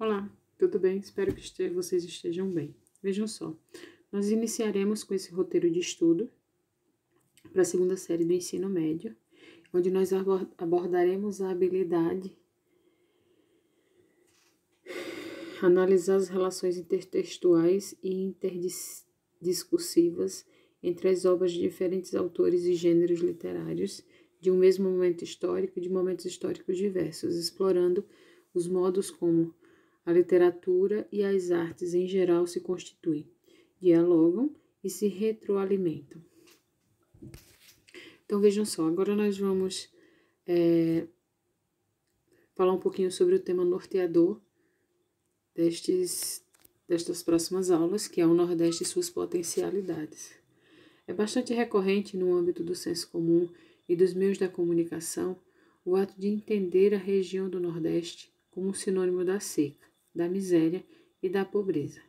Olá, tudo bem? Espero que vocês estejam bem. Vejam só, nós iniciaremos com esse roteiro de estudo para a segunda série do ensino médio, onde nós abordaremos a habilidade analisar as relações intertextuais e interdiscursivas entre as obras de diferentes autores e gêneros literários de um mesmo momento histórico e de momentos históricos diversos, explorando os modos como a literatura e as artes em geral se constituem, dialogam e se retroalimentam. Então vejam só, agora nós vamos falar um pouquinho sobre o tema norteador destas próximas aulas, que é o Nordeste e suas potencialidades. É bastante recorrente no âmbito do senso comum e dos meios da comunicação o ato de entender a região do Nordeste como um sinônimo da seca, da miséria e da pobreza.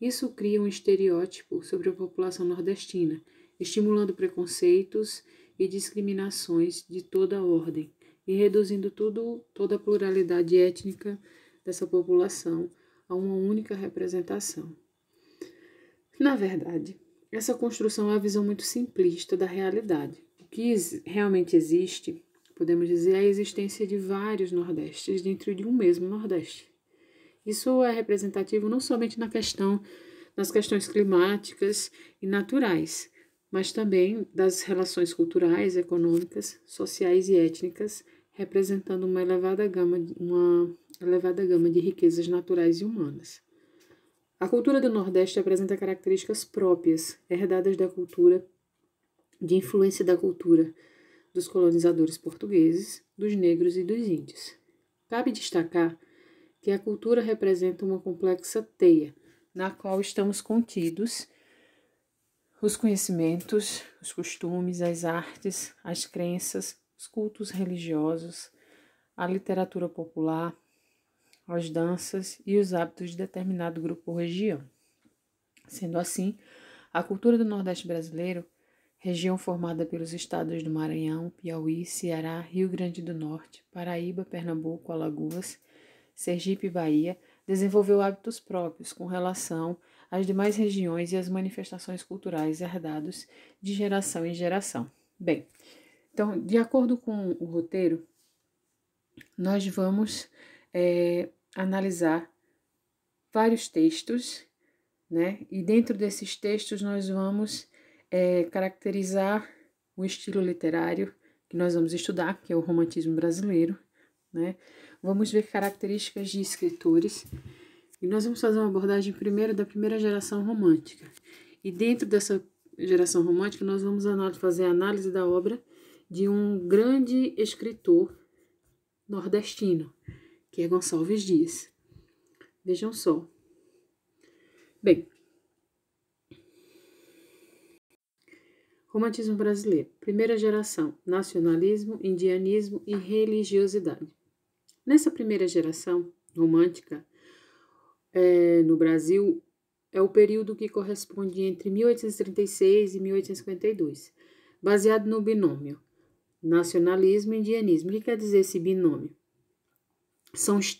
Isso cria um estereótipo sobre a população nordestina, estimulando preconceitos e discriminações de toda ordem e reduzindo toda a pluralidade étnica dessa população a uma única representação. Na verdade, essa construção é uma visão muito simplista da realidade. O que realmente existe, podemos dizer, é a existência de vários Nordestes dentro de um mesmo Nordeste. Isso é representativo não somente nas questões climáticas e naturais, mas também das relações culturais, econômicas, sociais e étnicas, representando uma elevada gama de riquezas naturais e humanas. A cultura do Nordeste apresenta características próprias, herdadas da cultura, de influência da cultura dos colonizadores portugueses, dos negros e dos índios. Cabe destacar que a cultura representa uma complexa teia, na qual estamos contidos os conhecimentos, os costumes, as artes, as crenças, os cultos religiosos, a literatura popular, as danças e os hábitos de determinado grupo ou região. Sendo assim, a cultura do Nordeste brasileiro, região formada pelos estados do Maranhão, Piauí, Ceará, Rio Grande do Norte, Paraíba, Pernambuco, Alagoas, Sergipe e Bahia, desenvolveu hábitos próprios com relação às demais regiões e às manifestações culturais herdados de geração em geração. Bem, então, de acordo com o roteiro, nós vamos analisar vários textos, né? E dentro desses textos nós vamos caracterizar o estilo literário que nós vamos estudar, que é o romantismo brasileiro, né? Vamos ver características de escritores e nós vamos fazer uma abordagem primeiro da primeira geração romântica. E dentro dessa geração romântica nós vamos fazer a análise da obra de um grande escritor nordestino, que é Gonçalves Dias. Vejam só. Bem, romantismo brasileiro. Primeira geração, nacionalismo, indianismo e religiosidade. Nessa primeira geração romântica, no Brasil, é o período que corresponde entre 1836 e 1852, baseado no binômio nacionalismo e indianismo. O que quer dizer esse binômio? São os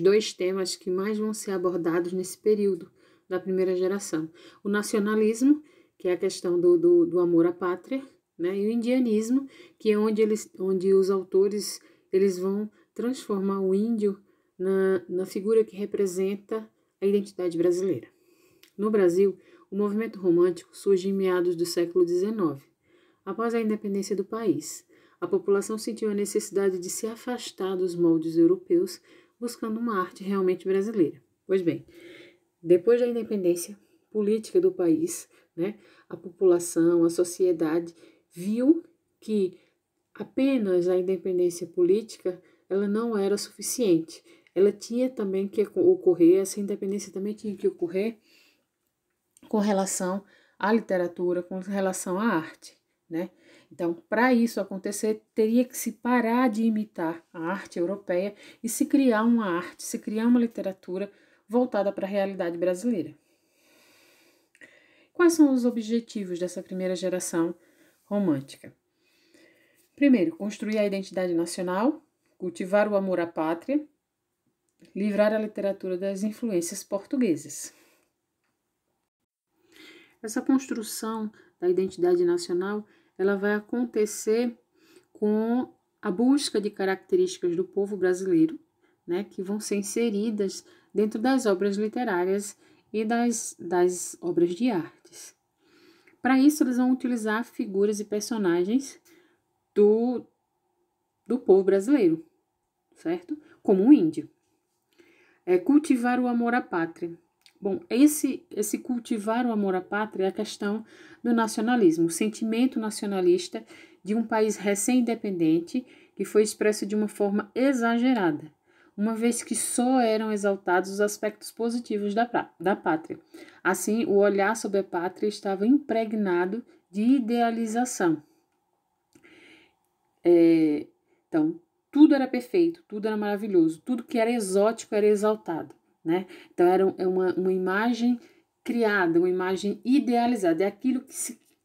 dois temas que mais vão ser abordados nesse período da primeira geração. O nacionalismo, que é a questão do amor à pátria, né? E o indianismo, que é onde os autores eles vão transformar o índio na figura que representa a identidade brasileira. No Brasil, o movimento romântico surge em meados do século XIX. Após a independência do país, a população sentiu a necessidade de se afastar dos moldes europeus, buscando uma arte realmente brasileira. Pois bem, depois da independência política do país, né, a população, a sociedade viu que apenas a independência política ela não era suficiente. Ela tinha também que ocorrer, essa independência também tinha que ocorrer com relação à literatura, com relação à arte, né? Então, para isso acontecer, teria que se parar de imitar a arte europeia e se criar uma arte, se criar uma literatura voltada para a realidade brasileira. Quais são os objetivos dessa primeira geração romântica? Primeiro, construir a identidade nacional, cultivar o amor à pátria, livrar a literatura das influências portuguesas. Essa construção da identidade nacional, ela vai acontecer com a busca de características do povo brasileiro, né, que vão ser inseridas dentro das obras literárias e das obras de artes. Para isso, eles vão utilizar figuras e personagens do povo brasileiro, certo? Como o índio. Cultivar o amor à pátria. Bom, esse cultivar o amor à pátria é a questão do nacionalismo, o sentimento nacionalista de um país recém-independente que foi expresso de uma forma exagerada, uma vez que só eram exaltados os aspectos positivos da pátria. Assim, o olhar sobre a pátria estava impregnado de idealização. Então, tudo era perfeito, tudo era maravilhoso, tudo que era exótico era exaltado, né? Então, era uma imagem criada, uma imagem idealizada, é aquilo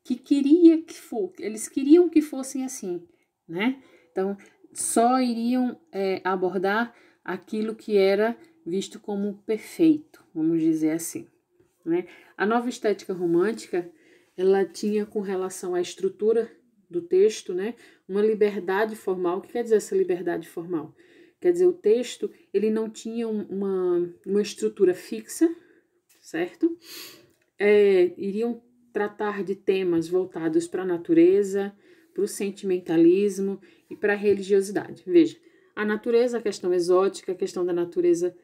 que queria que fosse, eles queriam que fossem assim, né? Então, só iriam abordar aquilo que era visto como perfeito, vamos dizer assim, né? A nova estética romântica, ela tinha com relação à estrutura do texto, né, uma liberdade formal. O que quer dizer essa liberdade formal? Quer dizer, o texto, ele não tinha uma estrutura fixa, certo? Iriam tratar de temas voltados para a natureza, para o sentimentalismo e para a religiosidade. Veja, a natureza, a questão exótica, a questão da natureza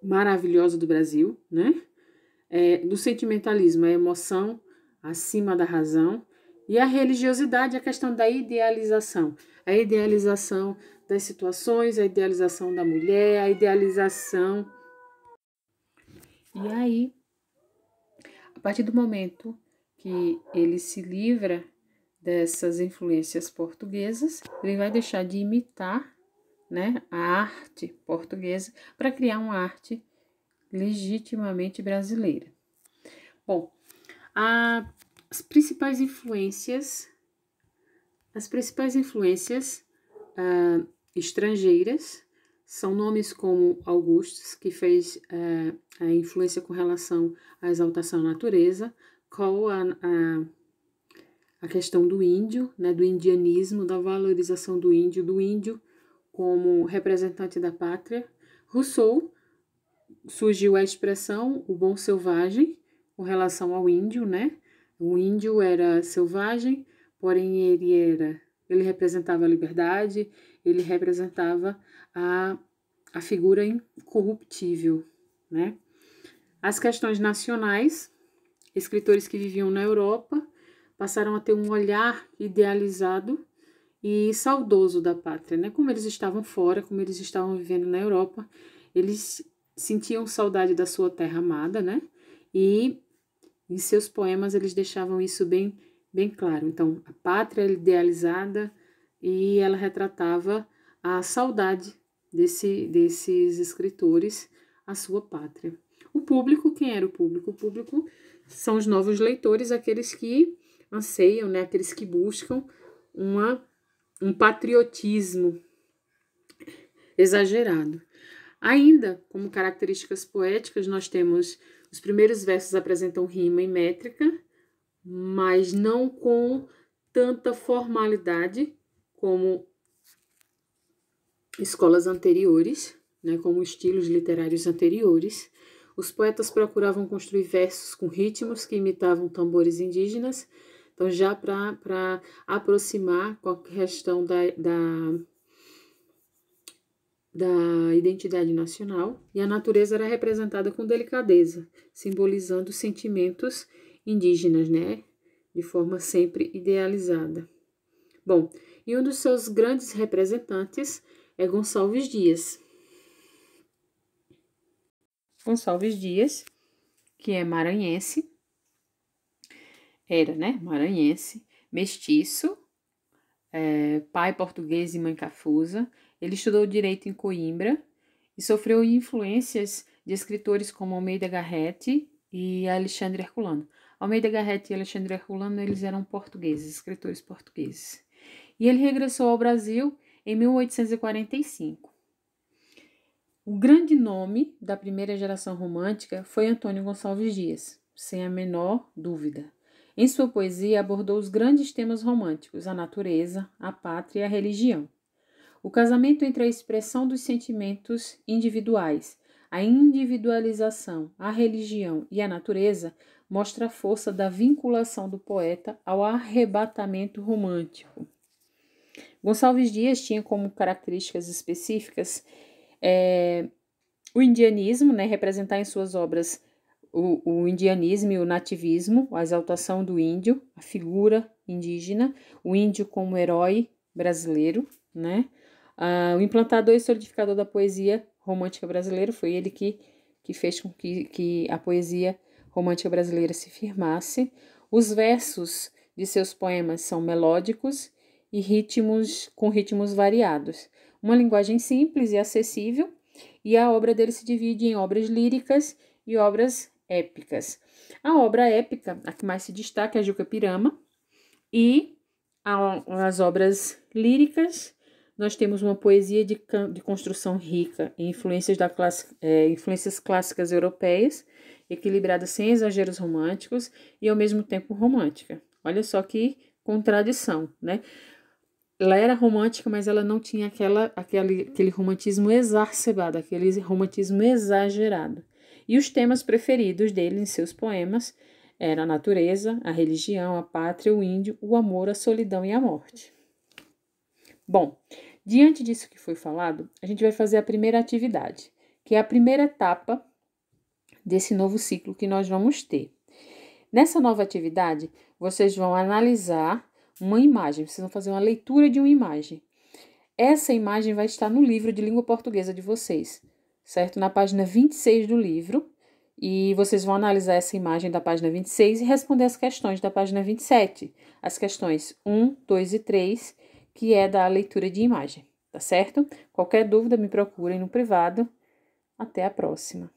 maravilhosa do Brasil, né? Do sentimentalismo, a emoção acima da razão, e a religiosidade, a questão da idealização. A idealização das situações, a idealização da mulher, a idealização. E aí, a partir do momento que ele se livra dessas influências portuguesas, ele vai deixar de imitar, né, a arte portuguesa para criar uma arte legitimamente brasileira. Bom, as principais influências estrangeiras são nomes como Augustus, que fez a influência com relação à exaltação à natureza, Cole, a questão do índio, né, do indianismo, da valorização do índio como representante da pátria. Rousseau, surgiu a expressão o bom selvagem com relação ao índio, né? O índio era selvagem, porém ele representava a liberdade, ele representava a figura incorruptível, né? As questões nacionais, escritores que viviam na Europa passaram a ter um olhar idealizado e saudoso da pátria, né? Como eles estavam fora, como eles estavam vivendo na Europa, eles sentiam saudade da sua terra amada, né? E em seus poemas eles deixavam isso bem claro. Então, a pátria idealizada, e ela retratava a saudade desses escritores, a sua pátria. O público, quem era o público? O público são os novos leitores, aqueles que anseiam, né? Aqueles que buscam um patriotismo exagerado. Ainda, como características poéticas, nós temos os primeiros versos apresentam rima e métrica, mas não com tanta formalidade como escolas anteriores, né, como estilos literários anteriores. Os poetas procuravam construir versos com ritmos que imitavam tambores indígenas, então já para aproximar com a questão da identidade nacional, e a natureza era representada com delicadeza, simbolizando sentimentos indígenas, né, de forma sempre idealizada. Bom, e um dos seus grandes representantes é Gonçalves Dias. Gonçalves Dias, que é maranhense, era, né, maranhense, mestiço, pai português e mãe cafusa. Ele estudou direito em Coimbra e sofreu influências de escritores como Almeida Garrett e Alexandre Herculano. Almeida Garrett e Alexandre Herculano, eles eram portugueses, escritores portugueses. E ele regressou ao Brasil em 1845. O grande nome da primeira geração romântica foi Antônio Gonçalves Dias, sem a menor dúvida. Em sua poesia abordou os grandes temas românticos, a natureza, a pátria e a religião. O casamento entre a expressão dos sentimentos individuais, a individualização, a religião e a natureza mostra a força da vinculação do poeta ao arrebatamento romântico. Gonçalves Dias tinha como características específicas o indianismo, representar em suas obras o indianismo e o nativismo, a exaltação do índio, a figura indígena, o índio como herói brasileiro, o implantador e solidificador da poesia romântica brasileira, foi ele que fez com que a poesia romântica brasileira se firmasse. Os versos de seus poemas são melódicos e com ritmos variados. Uma linguagem simples e acessível, e a obra dele se divide em obras líricas e obras épicas. A obra épica, a que mais se destaca é a Juca Pirama, e as obras líricas, nós temos uma poesia de construção rica em influências clássicas europeias, equilibrada sem exageros românticos e ao mesmo tempo romântica. Olha só que contradição, Ela era romântica, mas ela não tinha aquele romantismo exacerbado, aquele romantismo exagerado. E os temas preferidos dele em seus poemas eram a natureza, a religião, a pátria, o índio, o amor, a solidão e a morte. Bom, diante disso que foi falado, a gente vai fazer a primeira atividade, que é a primeira etapa desse novo ciclo que nós vamos ter. Nessa nova atividade, vocês vão analisar uma imagem, vocês vão fazer uma leitura de uma imagem. Essa imagem vai estar no livro de língua portuguesa de vocês, certo? Na página 26 do livro, e vocês vão analisar essa imagem da página 26 e responder as questões da página 27, as questões 1, 2 e 3, que é da leitura de imagem, tá certo? Qualquer dúvida, me procurem no privado. Até a próxima.